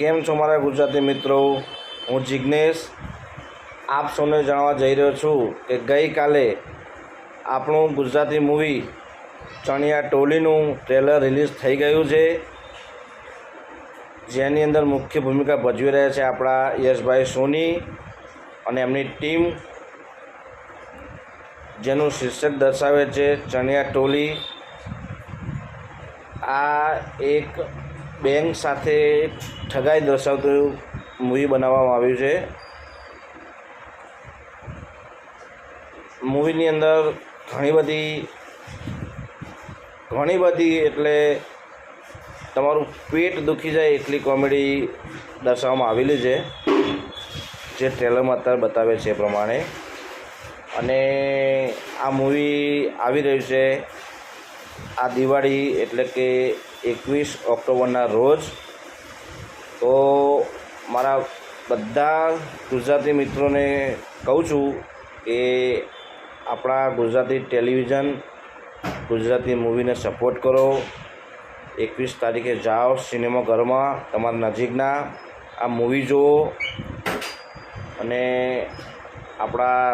કેમ છો મારા ગુજરાતી મિત્રો? હું જિગ્નેશ આપ સૌને જણાવવા જઈ રહ્યો છું કે ગઈકાલે આપણું ગુજરાતી મૂવી ચણિયા ટોલીનું ટ્રેલર રિલીઝ થઈ ગયું છે, જેની અંદર મુખ્ય ભૂમિકા ભજવી રહ્યા છે આપણા યશભાઈ સોની અને એમની ટીમ, જેનું શીર્ષક દર્શાવે છે ચણિયા ટોલી। આ એક બેંક સાથે ઠગાઈ દર્શાવતું મૂવી બનાવવામાં આવ્યું છે। મૂવીની અંદર ઘણી બધી એટલે તમારું પેટ દુખી જાય એટલી કોમેડી દર્શાવવામાં આવેલી છે, જે ટ્રેલરમાં અત્યારે બતાવે છે એ પ્રમાણે। અને આ મૂવી આવી રહ્યું છે આ દિવાળી એટલે કે 21 ઓક્ટોબરના રોજ। તો મારા બધા ગુજરાતી મિત્રોને કહું છું કે આપણા ગુજરાતી ટેલિવિઝન ગુજરાતી મૂવીને સપોર્ટ કરો। 21 તારીખે જાઓ સિનેમાઘરમાં, તમારા નજીકના આ મૂવી જુઓ અને આપણા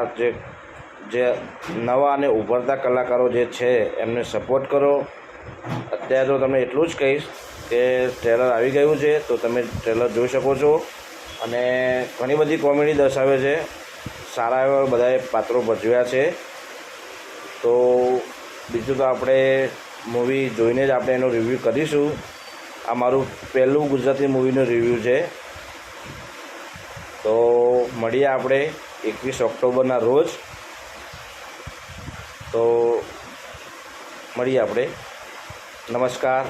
જે નવા અને ઉભરતા કલાકારો જે છે એમને સપોર્ટ કરો। અત્યારે તો તમને એટલું જ કહીશ કે ટ્રેલર આવી ગયું છે, તો તમે ટ્રેલર જોઈ શકો છો અને ઘણી બધી કોમેડી દર્શાવે છે, સારા એવા બધાએ પાત્રો ભજવ્યા છે। તો બીજું તો આપણે મૂવી જોઈને જ આપણે એનો રિવ્યૂ કરીશું। આ મારું પહેલું ગુજરાતી મૂવીનું રિવ્યૂ છે। તો મળીએ આપણે 21 ઓક્ટોબરના રોજ। તો મળીએ આપણે, નમસ્કાર।